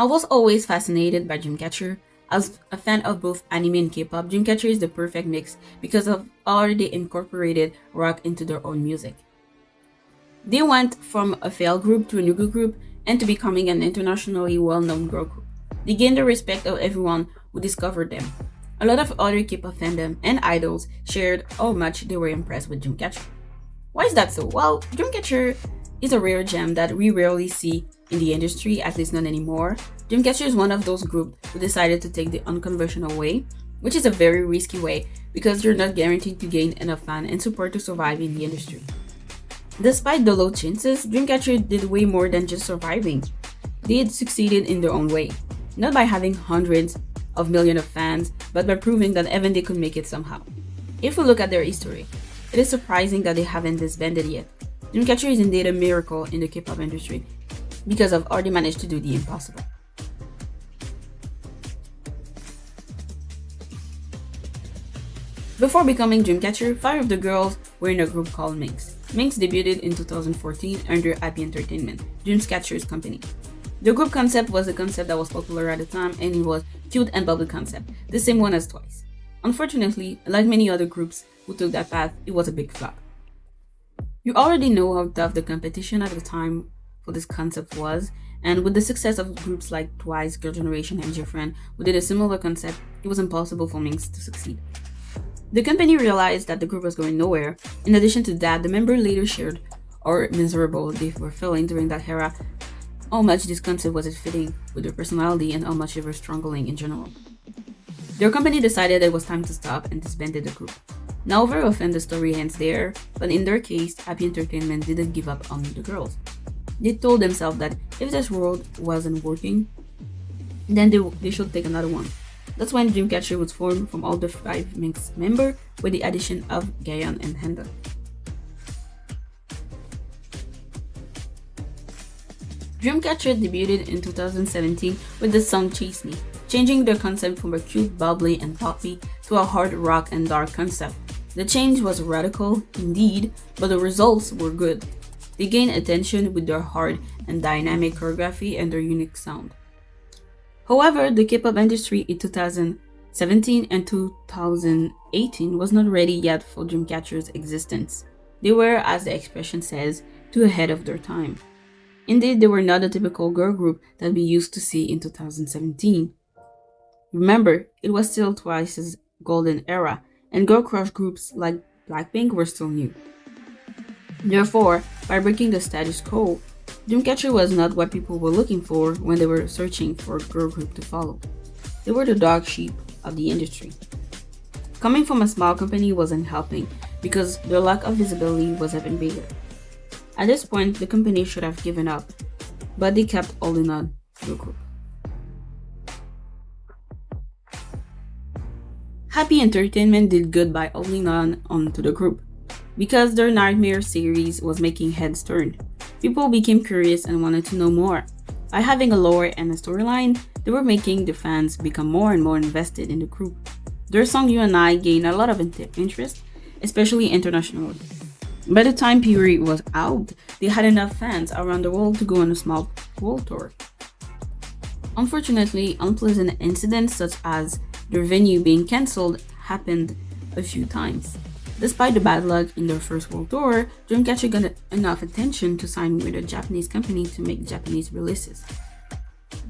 I was always fascinated by Dreamcatcher. As a fan of both anime and K-pop, Dreamcatcher is the perfect mix because of already incorporated rock into their own music. They went from a failed group to a new group and to becoming an internationally well-known girl group. They gained the respect of everyone who discovered them. A lot of other K-pop fandom and idols shared how much they were impressed with Dreamcatcher. Why is that so? Well, Dreamcatcher is a rare gem that we rarely see in the industry, at least not anymore. Dreamcatcher is one of those groups who decided to take the unconventional way, which is a very risky way because you're not guaranteed to gain enough fan and support to survive in the industry. Despite the low chances, Dreamcatcher did way more than just surviving. They had succeeded in their own way, not by having hundreds of millions of fans, but by proving that even they could make it somehow. If we look at their history, it is surprising that they haven't disbanded yet. Dreamcatcher is indeed a miracle in the K-pop industry because of how they managed to do the impossible. Before becoming Dreamcatcher, 5 of the girls were in a group called Minx. Minx debuted in 2014 under Happy Entertainment, Dreamcatcher's company. The group concept was a concept that was popular at the time and it was cute and bubbly concept, the same one as Twice. Unfortunately, like many other groups who took that path, it was a big flop. You already know how tough the competition at the time for this concept was, and with the success of groups like Twice, Girl Generation, and Different, who did a similar concept, it was impossible for Minx to succeed. The company realized that the group was going nowhere. In addition to that, the members later shared how miserable they were feeling during that era, how much this concept wasn't fitting with their personality, and how much they were struggling in general. Their company decided it was time to stop and disbanded the group. Now very often the story ends there, but in their case, Happy Entertainment didn't give up on the girls. They told themselves that if this world wasn't working, then they should take another one. That's when Dreamcatcher was formed from all the 5 Minx members with the addition of Gayeon and Henda. Dreamcatcher debuted in 2017 with the song Chase Me, changing their concept from a cute, bubbly, and poppy to a hard rock and dark concept. The change was radical, indeed, but the results were good. They gained attention with their hard and dynamic choreography and their unique sound. However, the K-pop industry in 2017 and 2018 was not ready yet for Dreamcatcher's existence. They were, as the expression says, too ahead of their time. Indeed, they were not the typical girl group that we used to see in 2017. Remember, it was still Twice's golden era, and girl crush groups like Blackpink were still new. Therefore, by breaking the status quo, Dreamcatcher was not what people were looking for when they were searching for a girl group to follow. They were the dog sheep of the industry. Coming from a small company wasn't helping because their lack of visibility was even bigger. At this point, the company should have given up, but they kept holding on to the group. Happy Entertainment did good by holding on to the group because their Nightmare series was making heads turn. People became curious and wanted to know more. By having a lore and a storyline, they were making the fans become more and more invested in the group. Their song You and I gained a lot of interest, especially internationally. By the time Puri was out, they had enough fans around the world to go on a small world tour. Unfortunately, unpleasant incidents such as their venue being cancelled happened a few times. Despite the bad luck in their first world tour, Dreamcatcher got enough attention to sign with a Japanese company to make Japanese releases.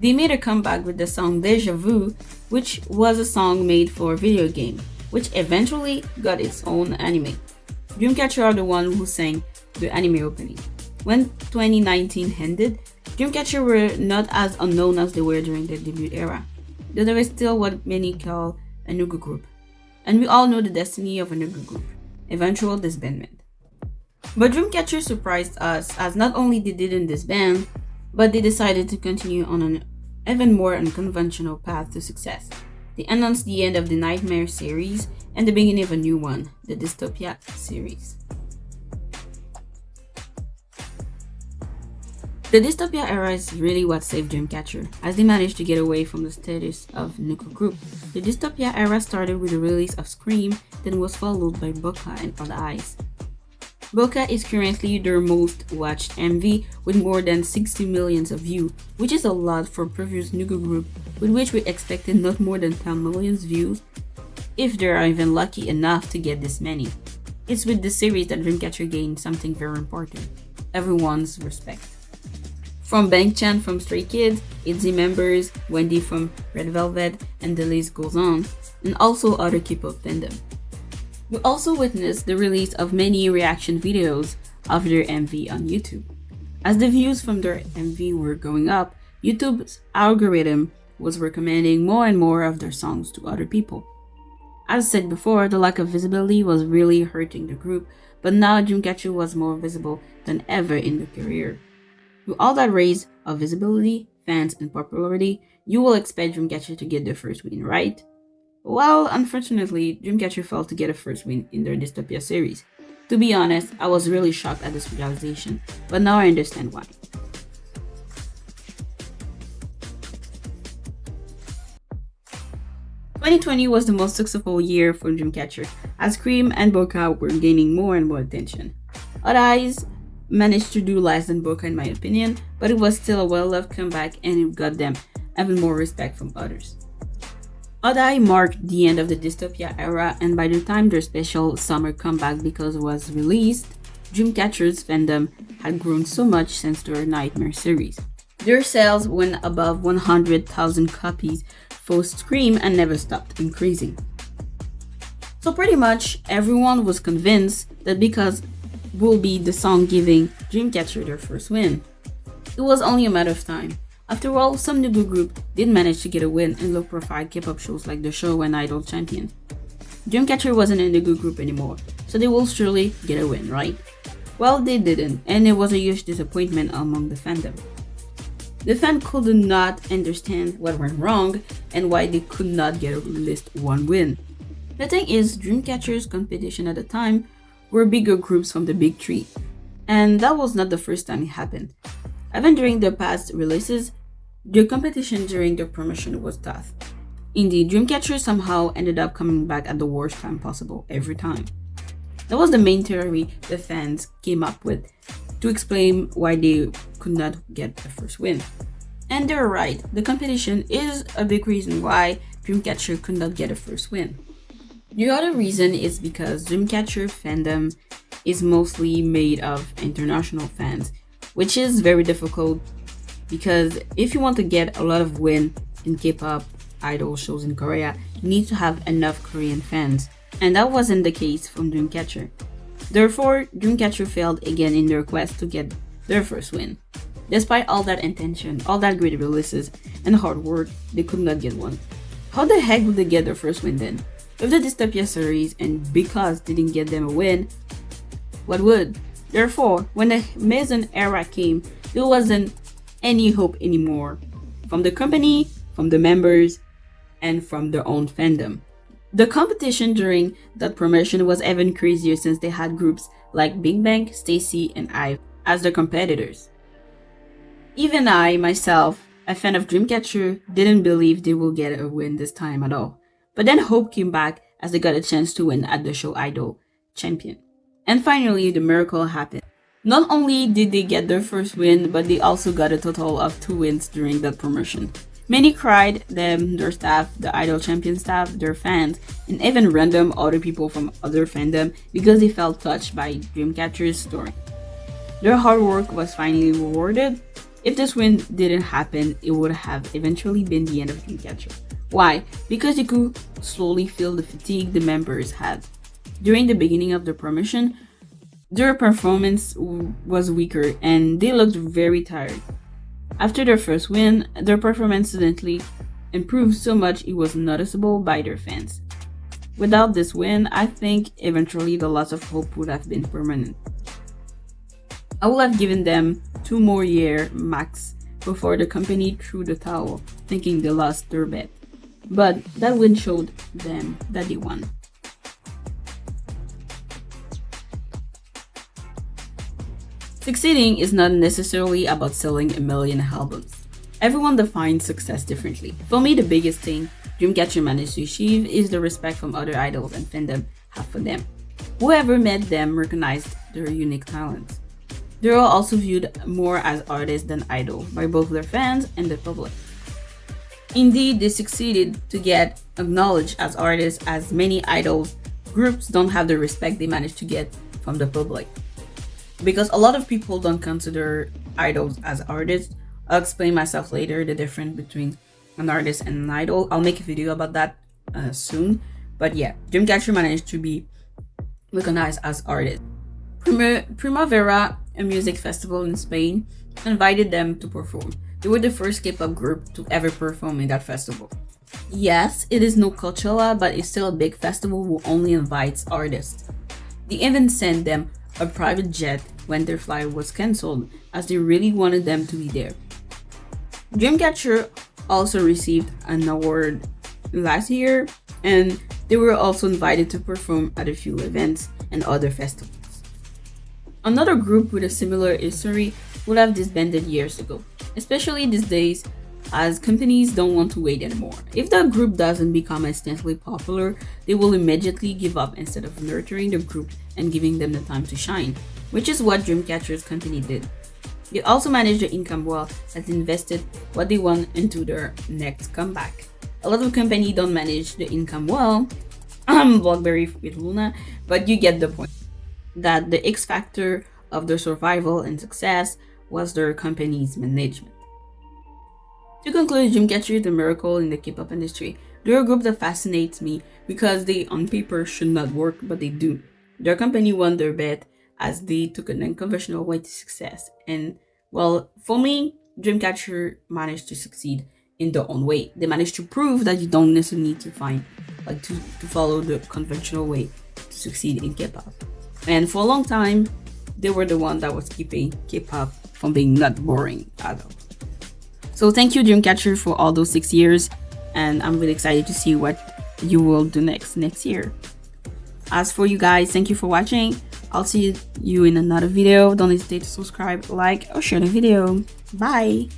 They made a comeback with the song Deja Vu, which was a song made for a video game, which eventually got its own anime. Dreamcatcher are the one who sang the anime opening. When 2019 ended, Dreamcatcher were not as unknown as they were during their debut era, though they were still what many call a Nugu group. And we all know the destiny of a Nugu group, eventual disbandment. But Dreamcatcher surprised us as not only they didn't disband, but they decided to continue on an even more unconventional path to success. They announced the end of the Nightmare series and the beginning of a new one, the Dystopia series. The Dystopia era is really what saved Dreamcatcher, as they managed to get away from the status of Nuku group. The Dystopia era started with the release of Scream, then was followed by Boca and Other Eyes. Boca is currently their most watched MV with more than 60 million of views, which is a lot for previous Nugu group with which we expected not more than 10 million views, if they are even lucky enough to get this many. It's with this series that Dreamcatcher gained something very important: everyone's respect. From Bang Chan from Stray Kids, ITZY members, Wendy from Red Velvet, and the list goes on, and also other Kpop fandom. We also witnessed the release of many reaction videos of their MV on YouTube. As the views from their MV were going up, YouTube's algorithm was recommending more and more of their songs to other people. As said before, the lack of visibility was really hurting the group, but now Dreamcatcher was more visible than ever in their career. With all that raise of visibility, fans, and popularity, you will expect Dreamcatcher to get their first win, right? Well, unfortunately, Dreamcatcher failed to get a first win in their Dystopia series. To be honest, I was really shocked at this realization, but now I understand why. "2020 was the most successful year for Dreamcatcher, as Cream and Boca were gaining more and more attention. Odd Eyes managed to do less than Boca in my opinion, but it was still a well-loved comeback and it got them even more respect from others. Odd Eye marked the end of the Dystopia era, and by the time their special summer comeback because it was released, Dreamcatcher's fandom had grown so much since their Nightmare series. Their sales went above 100,000 copies for Scream and never stopped increasing. So pretty much everyone was convinced that because will be the song giving Dreamcatcher their first win. It was only a matter of time. After all, some Nugu group did manage to get a win in low-profile K-pop shows like The Show and Idol Champion. Dreamcatcher wasn't a Nugu group anymore, so they will surely get a win, right? Well, they didn't, and it was a huge disappointment among the fandom. The fan could not understand what went wrong and why they could not get at least one win. The thing is, Dreamcatcher's competition at the time were bigger groups from the big three, and that was not the first time it happened. Even during their past releases, their competition during their promotion was tough. Indeed, Dreamcatcher somehow ended up coming back at the worst time possible every time. That was the main theory the fans came up with to explain why they could not get the first win. And they're right, the competition is a big reason why Dreamcatcher could not get a first win. The other reason is because Dreamcatcher fandom is mostly made of international fans, which is very difficult because if you want to get a lot of win in K-pop idol shows in Korea, you need to have enough Korean fans, and that wasn't the case from Dreamcatcher. Therefore, Dreamcatcher failed again in their quest to get their first win. Despite all that intention, all that great releases, and hard work, they could not get one. How the heck would they get their first win then? If the Dystopia series and because didn't get them a win, what would? Therefore, when the Maison era came, there wasn't any hope anymore from the company, from the members, and from their own fandom. The competition during that promotion was even crazier since they had groups like Big Bang, Stacy, and IVE as their competitors. Even I, myself, a fan of Dreamcatcher, didn't believe they would get a win this time at all. But then hope came back as they got a chance to win at the show Idol Champion. And finally, the miracle happened. Not only did they get their first win, but they also got a total of 2 wins during that promotion. Many cried, them, their staff, the Idol Champion staff, their fans, and even random other people from other fandom because they felt touched by Dreamcatcher's story. Their hard work was finally rewarded. If this win didn't happen, it would have eventually been the end of Dreamcatcher. Why? Because you could slowly feel the fatigue the members had. During the beginning of the promotion, their performance was weaker and they looked very tired. After their first win, their performance suddenly improved so much it was noticeable by their fans. Without this win, I think eventually the loss of hope would have been permanent. I would have given them 2 more years max before the company threw the towel, thinking they lost their bet. But that win showed them that they won. Succeeding is not necessarily about selling 1 million albums. Everyone defines success differently. For me, the biggest thing Dreamcatcher managed to achieve is the respect from other idols and fandom have for them. Whoever met them recognized their unique talents. They were also viewed more as artists than idol by both their fans and the public. Indeed, they succeeded to get acknowledged as artists, as many idols groups don't have the respect they managed to get from the public. Because a lot of people don't consider idols as artists. I'll explain myself later the difference between an artist and an idol. I'll make a video about that soon. But yeah, Dreamcatcher managed to be recognized as artists. Primavera, a music festival in Spain, invited them to perform. They were the first K-pop group to ever perform in that festival. Yes, it is no Coachella, but it's still a big festival who only invites artists. They even sent them a private jet when their flight was cancelled, as they really wanted them to be there. Dreamcatcher also received an award last year, and they were also invited to perform at a few events and other festivals. Another group with a similar history would have disbanded years ago, especially these days, as companies don't want to wait anymore. If the group doesn't become instantly popular, they will immediately give up instead of nurturing the group and giving them the time to shine, which is what Dreamcatcher's company did. They also managed their income well, as they invested what they want into their next comeback. A lot of companies don't manage the income well, Blackberry with Luna, but you get the point. That the X factor of their survival and success was their company's management. To conclude, Dreamcatcher is a miracle in the K-pop industry. They're a group that fascinates me because they on paper should not work, but they do. Their company won their bet as they took an unconventional way to success. And well, for me, Dreamcatcher managed to succeed in their own way. They managed to prove that you don't necessarily need to follow the conventional way to succeed in K-pop. And for a long time, they were the one that was keeping K-pop from being not boring at all. So thank you, Dreamcatcher, for all those 6 years, and I'm really excited to see what you will do next year. As for you guys, thank you for watching. I'll see you in another video. Don't hesitate to subscribe, like, or share the video. Bye!